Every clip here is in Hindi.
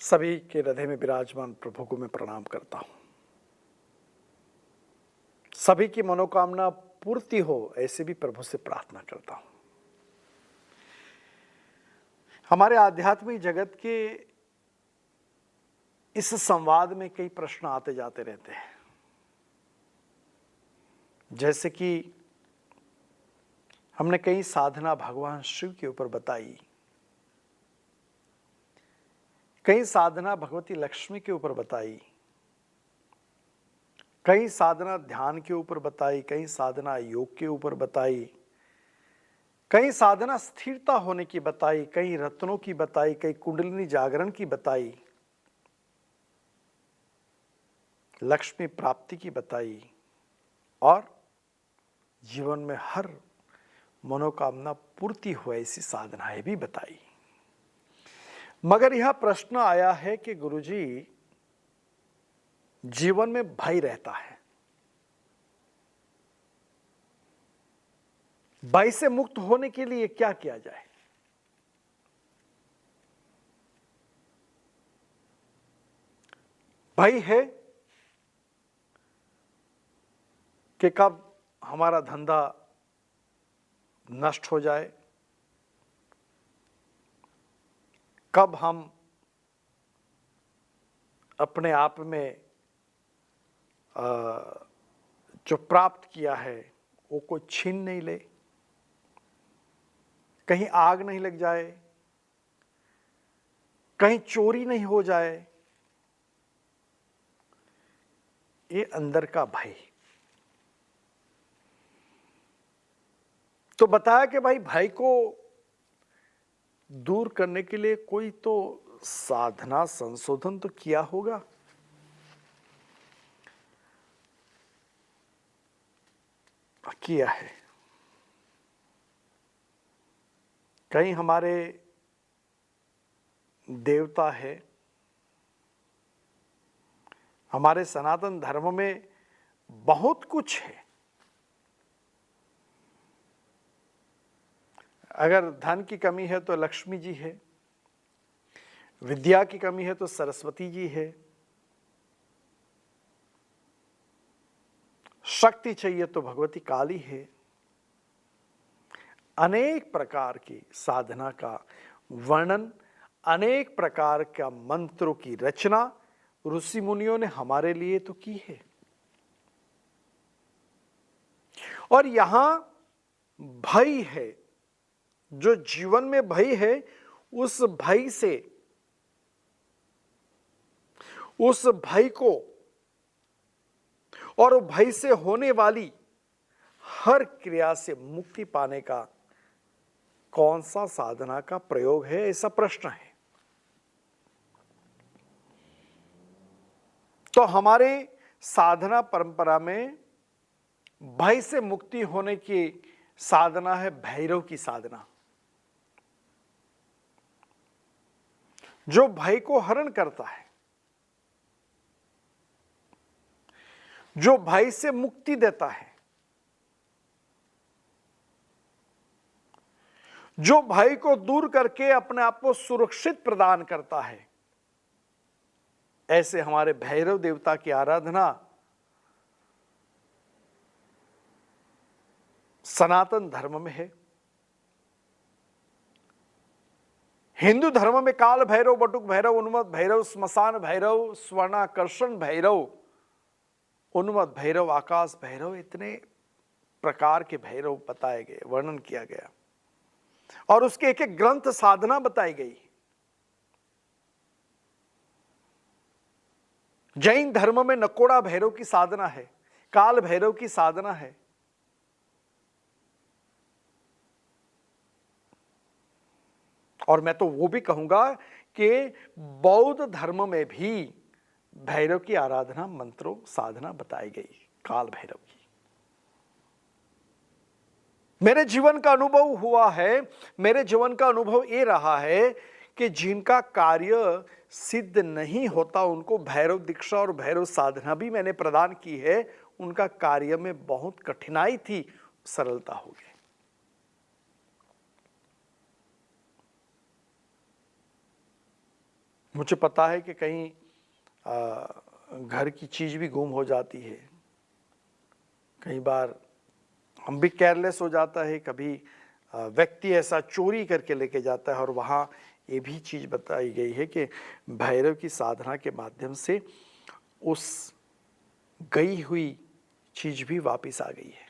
सभी के हृदय में विराजमान प्रभु को मैं प्रणाम करता हूं। सभी की मनोकामना पूर्ति हो ऐसे भी प्रभु से प्रार्थना करता हूं। हमारे आध्यात्मिक जगत के इस संवाद में कई प्रश्न आते जाते रहते हैं, जैसे कि हमने कई साधना भगवान शिव के ऊपर बताई, कई साधना भगवती लक्ष्मी के ऊपर बताई, कई साधना ध्यान के ऊपर बताई, कई साधना योग के ऊपर बताई, कई साधना स्थिरता होने की बताई, कई रत्नों की बताई, कई कुंडलिनी जागरण की बताई, लक्ष्मी प्राप्ति की बताई और जीवन में हर मनोकामना पूर्ति हो ऐसी साधनाएं भी बताई। मगर यह प्रश्न आया है कि गुरुजी, जीवन में भय रहता है, भय से मुक्त होने के लिए क्या किया जाए? भय है कि कब हमारा धंधा नष्ट हो जाए, कब हम अपने आप में जो प्राप्त किया है वो कोई छीन नहीं ले, कहीं आग नहीं लग जाए, कहीं चोरी नहीं हो जाए। ये अंदर का भय। तो बताया कि भाई भय को दूर करने के लिए कोई तो साधना संशोधन तो किया होगा। किया है। कहीं हमारे देवता है, हमारे सनातन धर्म में बहुत कुछ है। अगर धन की कमी है तो लक्ष्मी जी है, विद्या की कमी है तो सरस्वती जी है, शक्ति चाहिए तो भगवती काली है। अनेक प्रकार की साधना का वर्णन, अनेक प्रकार का मंत्रों की रचना ऋषि मुनियों ने हमारे लिए तो की है। और यहां भय है, जो जीवन में भय है, उस भय से, उस भय को और भय से होने वाली हर क्रिया से मुक्ति पाने का कौन सा साधना का प्रयोग है, ऐसा प्रश्न है। तो हमारे साधना परंपरा में भय से मुक्ति होने की साधना है भैरव की साधना, जो भय को हरण करता है, जो भय से मुक्ति देता है, जो भय को दूर करके अपने आप को सुरक्षित प्रदान करता है। ऐसे हमारे भैरव देवता की आराधना सनातन धर्म में है। हिंदू धर्म में काल भैरव, बटुक भैरव, उन्मत्त भैरव, श्मशान भैरव, स्वर्णाकर्षण भैरव, उन्मत्त भैरव, आकाश भैरव, इतने प्रकार के भैरव बताए गए, वर्णन किया गया और उसके एक एक ग्रंथ साधना बताई गई। जैन धर्म में नकोड़ा भैरव की साधना है, काल भैरव की साधना है। और मैं तो वो भी कहूंगा कि बौद्ध धर्म में भी भैरव की आराधना, मंत्रों, साधना बताई गई, काल भैरव की। मेरे जीवन का अनुभव हुआ है, मेरे जीवन का अनुभव ये रहा है कि जिनका कार्य सिद्ध नहीं होता उनको भैरव दीक्षा और भैरव साधना भी मैंने प्रदान की है। उनका कार्य में बहुत कठिनाई थी, सरलता हो गई। मुझे पता है कि कहीं घर की चीज भी गुम हो जाती है, कई बार हम भी केयरलेस हो जाता है, कभी व्यक्ति ऐसा चोरी करके लेके जाता है। और वहाँ ये भी चीज बताई गई है कि भैरव की साधना के माध्यम से उस गई हुई चीज भी वापस आ गई है।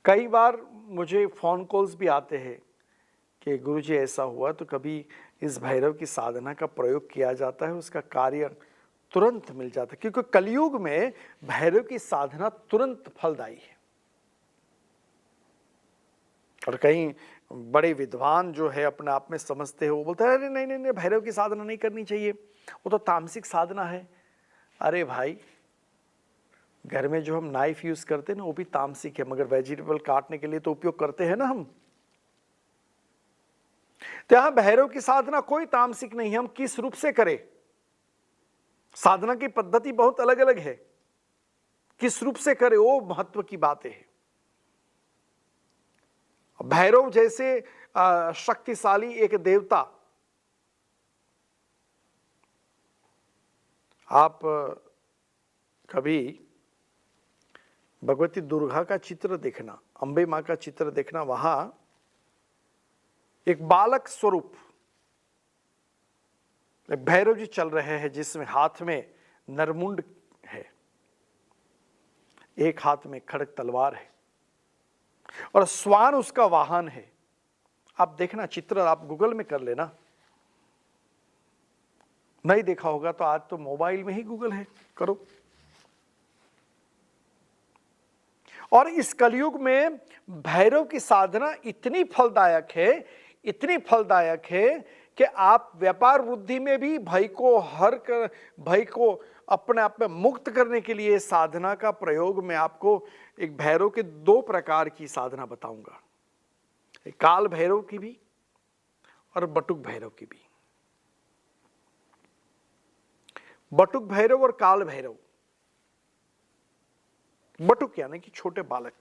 कई बार मुझे फोन कॉल्स भी आते हैं कि गुरुजी ऐसा हुआ, तो कभी इस भैरव की साधना का प्रयोग किया जाता है, उसका कार्य तुरंत मिल जाता है, क्योंकि कलयुग में भैरव की साधना तुरंत फलदायी है। और कहीं बड़े विद्वान जो है अपने आप में समझते हैं, वो बोलते हैं अरे नहीं नहीं नहीं, भैरव की साधना नहीं करनी चाहिए, वो तो तामसिक साधना है। अरे भाई, घर में जो हम नाइफ यूज करते हैं ना, वो भी तामसिक है, मगर वेजिटेबल काटने के लिए तो उपयोग करते हैं ना हम। तो यहां भैरव की साधना कोई तामसिक नहीं है, हम किस रूप से करें। साधना की पद्धति बहुत अलग अलग है, किस रूप से करें वो महत्व की बातें है। भैरव जैसे शक्तिशाली एक देवता, आप कभी भगवती दुर्गा का चित्र देखना, अंबे मां का चित्र देखना, वहां एक बालक स्वरूप भैरव जी चल रहे हैं, जिसमें हाथ में नरमुंड है, एक हाथ में खड़ग तलवार है और स्वान उसका वाहन है। आप देखना चित्र, आप गूगल में कर लेना, नहीं देखा होगा तो आज तो मोबाइल में ही गूगल है, करो। और इस कलयुग में भैरव की साधना इतनी फलदायक है, इतनी फलदायक है कि आप व्यापार वृद्धि में भी भय को अपने आप में मुक्त करने के लिए साधना का प्रयोग में आपको एक भैरव के 2 प्रकार की साधना बताऊंगा, काल भैरव की भी और बटुक भैरव की भी। बटुक भैरव और काल भैरव। बटुक यानी कि छोटे बालक,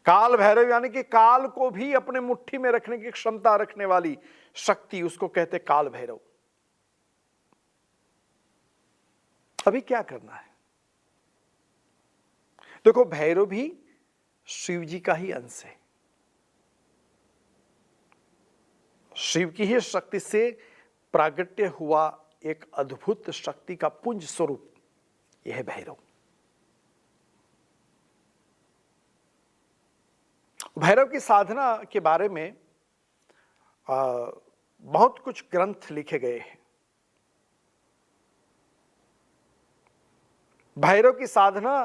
काल भैरव यानी कि काल को भी अपने मुट्ठी में रखने की क्षमता रखने वाली शक्ति, उसको कहते काल भैरव। अभी क्या करना है, देखो भैरव भी शिव जी का ही अंश है, शिव की ही शक्ति से प्रागट्य हुआ एक अद्भुत शक्ति का पुंज स्वरूप यह है भैरव। भैरव की साधना के बारे में बहुत कुछ ग्रंथ लिखे गए हैं। भैरव की साधना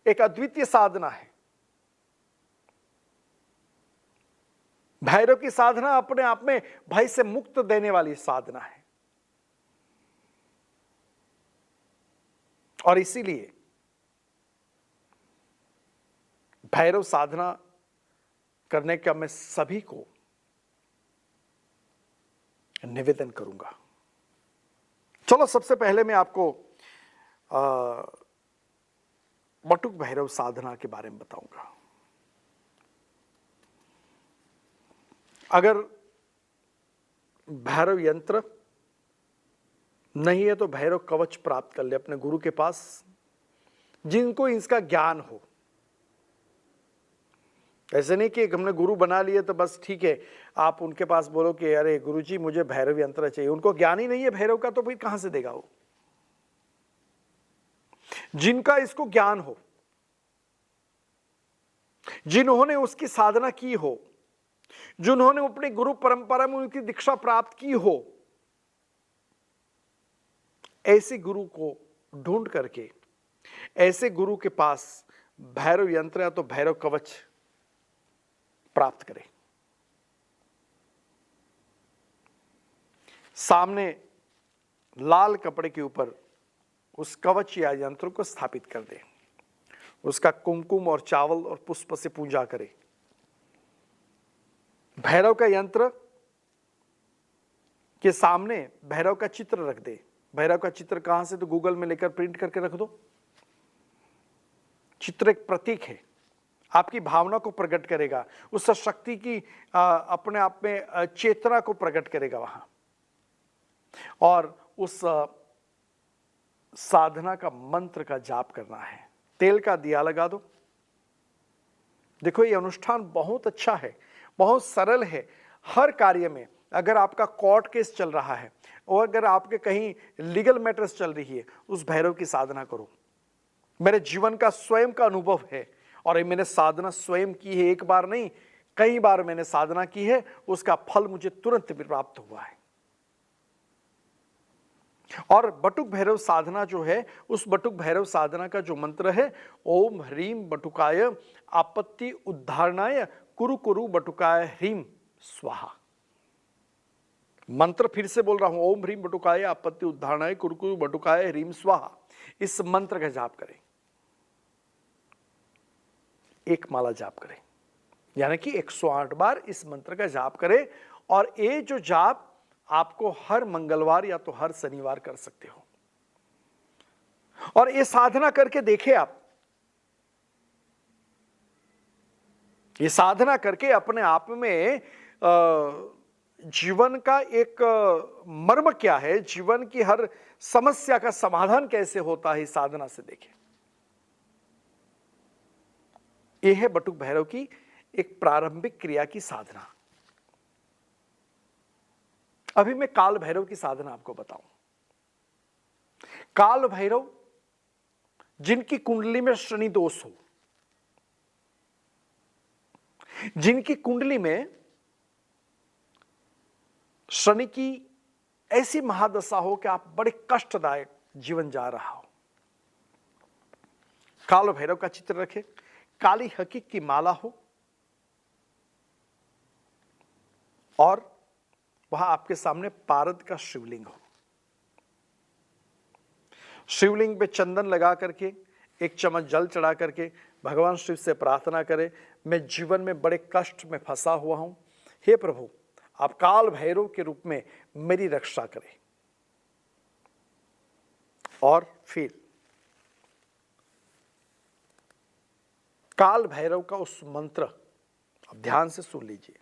एक अद्वितीय साधना है। भैरव की साधना अपने आप में भय से मुक्त देने वाली साधना है। और इसीलिए भैरव साधना करने का मैं सभी को निवेदन करूंगा। चलो सबसे पहले मैं आपको बटुक भैरव साधना के बारे में बताऊंगा। अगर भैरव यंत्र नहीं है तो भैरव कवच प्राप्त कर ले अपने गुरु के पास, जिनको इसका ज्ञान हो। ऐसे नहीं कि हमने गुरु बना लिए तो बस ठीक है, आप उनके पास बोलो कि अरे गुरुजी मुझे भैरव यंत्र चाहिए, उनको ज्ञान ही नहीं है भैरव का, तो फिर कहां से देगा वो। जिनका इसको ज्ञान हो, जिन्होंने उसकी साधना की हो, जिन्होंने अपने गुरु परंपरा में उनकी दीक्षा प्राप्त की हो, ऐसे गुरु को ढूंढ करके ऐसे गुरु के पास भैरव यंत्र या तो भैरव कवच प्राप्त करें। सामने लाल कपड़े के ऊपर उस कवच या यंत्र को स्थापित कर दे, उसका कुमकुम और चावल और पुष्प से पूजा करे। भैरव का यंत्र के सामने भैरव का चित्र रख दे। भैरव का चित्र कहां से, तो गूगल में लेकर प्रिंट करके रख दो। चित्र एक प्रतीक है, आपकी भावना को प्रकट करेगा, उस शक्ति की अपने आप में चेतना को प्रकट करेगा वहां। और उस साधना का मंत्र का जाप करना है। तेल का दिया लगा दो। देखो ये अनुष्ठान बहुत अच्छा है, बहुत सरल है। हर कार्य में, अगर आपका कोर्ट केस चल रहा है और अगर आपके कहीं लीगल मैटर्स चल रही है, उस भैरव की साधना करो। मेरे जीवन का स्वयं का अनुभव है और मैंने साधना स्वयं की है, एक बार नहीं कई बार मैंने साधना की है, उसका फल मुझे तुरंत प्राप्त हुआ है। और बटुक भैरव साधना जो है, उस बटुक भैरव साधना का जो मंत्र है, ओम ह्रीम बटुकाय आपत्ति उद्धारणाय कुरु कुरु बटुकाय ह्रीम स्वाहा। मंत्र फिर से बोल रहा हूं, ओम ह्रीम बटुकाय आपत्ति उद्धारणाय कुरु कुरु बटुकाय ह्रीम स्वाहा। इस मंत्र का जाप करें, एक माला जाप करें, यानी कि 108 बार इस मंत्र का जाप करें। और ये जो जाप आपको हर मंगलवार या तो हर शनिवार कर सकते हो। और ये साधना करके देखे आप, ये साधना करके अपने आप में जीवन का एक मर्म क्या है, जीवन की हर समस्या का समाधान कैसे होता है, साधना से देखें। यह है बटुक भैरव की एक प्रारंभिक क्रिया की साधना। अभी मैं काल भैरव की साधना आपको बताऊं। काल भैरव जिनकी कुंडली में शनि दोष हो, जिनकी कुंडली में शनि की ऐसी महादशा हो कि आप बड़े कष्टदायक जीवन जा रहा हो, काल भैरव का चित्र रखें, काली हकीक की माला हो और वहां आपके सामने पारद का शिवलिंग हो। शिवलिंग पे चंदन लगा करके, एक चम्मच जल चढ़ा करके भगवान शिव से प्रार्थना करें, मैं जीवन में बड़े कष्ट में फंसा हुआ हूं, हे प्रभु आप काल भैरव के रूप में मेरी रक्षा करें। और फिर काल भैरव का उस मंत्र अब ध्यान से सुन लीजिए।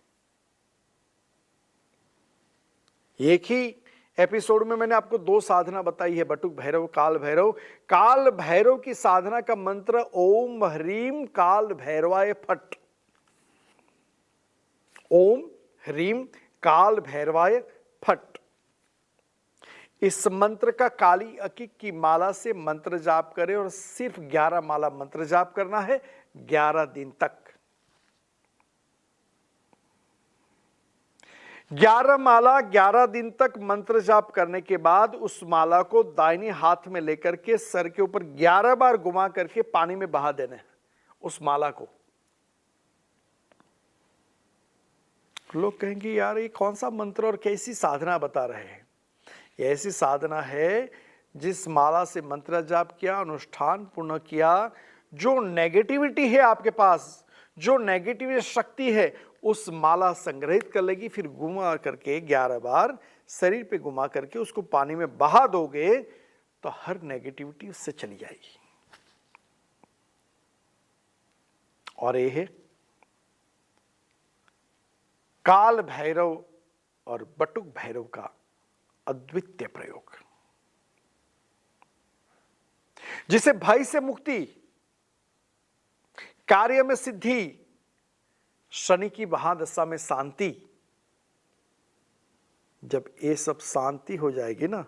एक ही एपिसोड में मैंने आपको 2 साधना बताई है, बटुक भैरव, काल भैरव। काल भैरव की साधना का मंत्र ओम ह्रीम काल भैरवाय फट। ओम ह्रीम काल भैरवाय फट। इस मंत्र का काली हकीक की माला से मंत्र जाप करें और सिर्फ 11 माला मंत्र जाप करना है 11 दिन तक। 11 माला 11 दिन तक मंत्र जाप करने के बाद उस माला को दाहिने हाथ में लेकर के सर के ऊपर 11 बार घुमा करके पानी में बहा देना है उस माला को। लोग कहेंगे यार ये कौन सा मंत्र और कैसी साधना बता रहे हैं। ये ऐसी साधना है जिस माला से मंत्र जाप किया, अनुष्ठान पूर्ण किया, जो नेगेटिविटी है आपके पास, जो नेगेटिव शक्ति है, उस माला संग्रहित कर लेगी, फिर घुमा करके 11 बार शरीर पे घुमा करके उसको पानी में बहा दोगे तो हर नेगेटिविटी उससे चली जाएगी। और ये है काल भैरव और बटुक भैरव का अद्वितीय प्रयोग, जिसे भय से मुक्ति, कार्य में सिद्धि, शनि की महादशा में शांति, जब ये सब शांति हो जाएगी ना,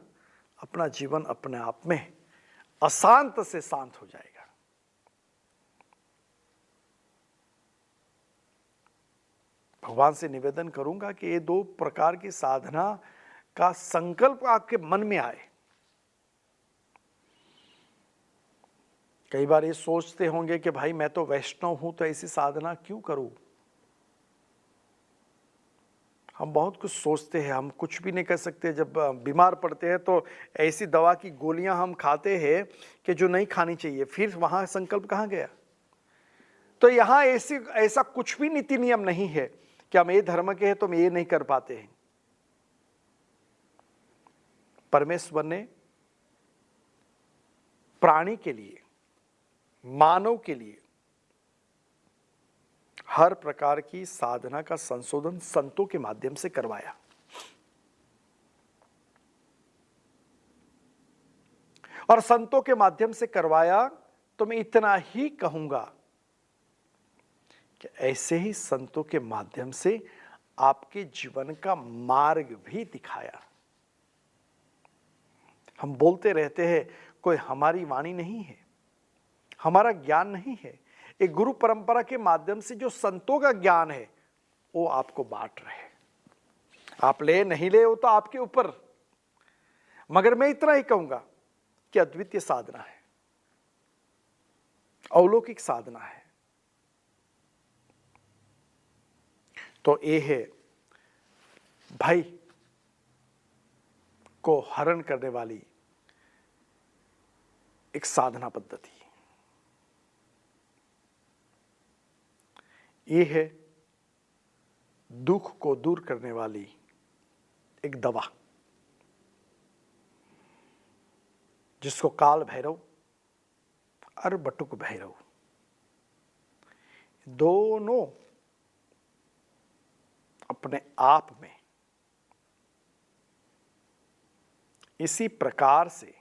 अपना जीवन अपने आप में अशांत से शांत हो जाएगा। भगवान से निवेदन करूंगा कि ये 2 प्रकार की साधना का संकल्प आपके मन में आए। कई बार ये सोचते होंगे कि भाई मैं तो वैष्णव हूं तो ऐसी साधना क्यों करूं। हम बहुत कुछ सोचते हैं, हम कुछ भी नहीं कर सकते। जब बीमार पड़ते हैं तो ऐसी दवा की गोलियां हम खाते हैं कि जो नहीं खानी चाहिए, फिर वहां संकल्प कहां गया। तो यहां ऐसा कुछ भी नीति नियम नहीं है कि हम ये धर्म के हैं तो हम ये नहीं कर पाते हैं। परमेश्वर ने प्राणी के लिए, मानव के लिए हर प्रकार की साधना का संशोधन संतों के माध्यम से करवाया। और संतों के माध्यम से करवाया तो मैं इतना ही कहूंगा कि ऐसे ही संतों के माध्यम से आपके जीवन का मार्ग भी दिखाया। हम बोलते रहते हैं कोई हमारी वाणी नहीं है, हमारा ज्ञान नहीं है। एक गुरु परंपरा के माध्यम से जो संतों का ज्ञान है वो आपको बांट रहे हैं। आप ले नहीं ले वो तो आपके ऊपर, मगर मैं इतना ही कहूंगा कि अद्वितीय साधना है, अलौकिक साधना है। तो ये है भय को हरण करने वाली एक साधना पद्धति। ये है दुख को दूर करने वाली एक दवा, जिसको काल भैरव और बटुक भैरव दोनों अपने आप में इसी प्रकार से,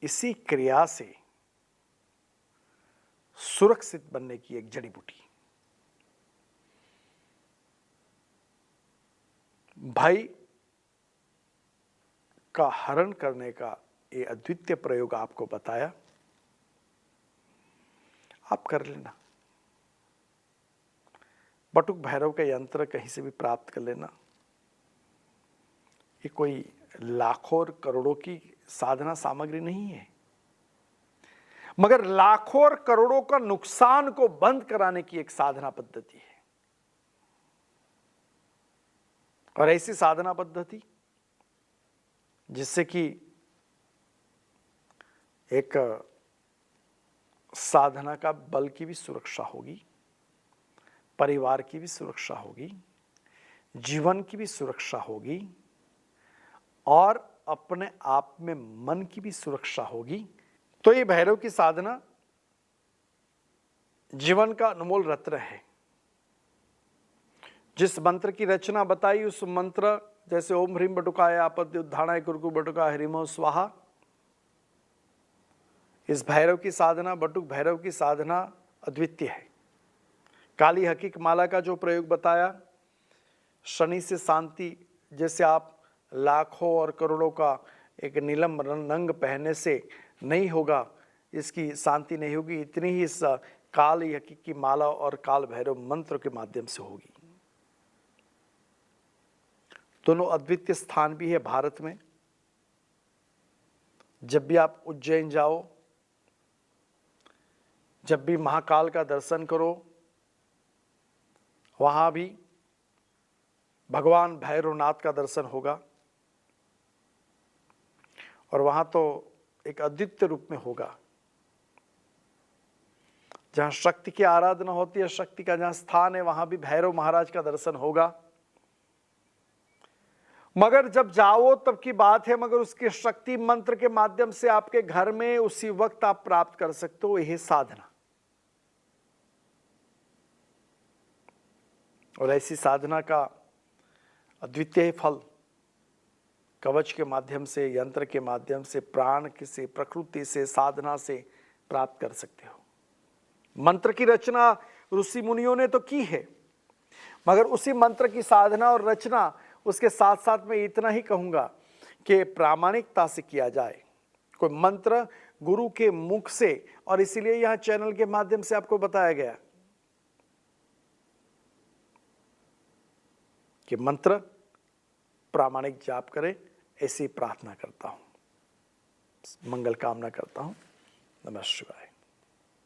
इसी क्रिया से सुरक्षित बनने की एक जड़ी बूटी। भय का हरण करने का ये अद्वितीय प्रयोग आपको बताया, आप कर लेना। बटुक भैरव का यंत्र कहीं से भी प्राप्त कर लेना। ये कोई लाखों और करोड़ों की साधना सामग्री नहीं है, मगर लाखों और करोड़ों का नुकसान को बंद कराने की एक साधना पद्धति है। और ऐसी साधना पद्धति जिससे कि एक साधना का बल की भी सुरक्षा होगी, परिवार की भी सुरक्षा होगी, जीवन की भी सुरक्षा होगी और अपने आप में मन की भी सुरक्षा होगी। तो ये भैरव की साधना जीवन का अनमोल रत्न है। जिस मंत्र की रचना बताई उस मंत्र जैसे ओम ह्रीम बटुकाय आपत्ति उद्धारणाय कुरकु बटुका हरिमो स्वाहा, इस भैरव की साधना, बटुक भैरव की साधना अद्वितीय है। काली हकीक माला का जो प्रयोग बताया, शनि से शांति, जैसे आप लाखों और करोड़ों का एक नीलम रंग पहनने से नहीं होगा, इसकी शांति नहीं होगी, इतनी ही इस काली हकीक की माला और काल भैरव मंत्र के माध्यम से होगी। दोनों अद्वितीय स्थान भी है भारत में। जब भी आप उज्जैन जाओ, जब भी महाकाल का दर्शन करो, वहां भी भगवान भैरवनाथ का दर्शन होगा और वहां तो एक अद्वितीय रूप में होगा। जहां शक्ति की आराधना होती है, शक्ति का जहां स्थान है, वहां भी भैरव महाराज का दर्शन होगा। मगर जब जाओ तब की बात है, मगर उसके शक्ति मंत्र के माध्यम से आपके घर में उसी वक्त आप प्राप्त कर सकते हो। यह साधना, और ऐसी साधना का अद्वितीय फल कवच के माध्यम से, यंत्र के माध्यम से, प्राण से, प्रकृति से, साधना से प्राप्त कर सकते हो। मंत्र की रचना ऋषि मुनियों ने तो की है, मगर उसी मंत्र की साधना और रचना उसके साथ साथ मैं इतना ही कहूंगा कि प्रामाणिकता से किया जाए। कोई मंत्र गुरु के मुख से, और इसीलिए यहां चैनल के माध्यम से आपको बताया गया कि मंत्र प्रामाणिक जाप करें। ऐसी प्रार्थना करता हूं, मंगल कामना करता हूं। नमः शिवाय।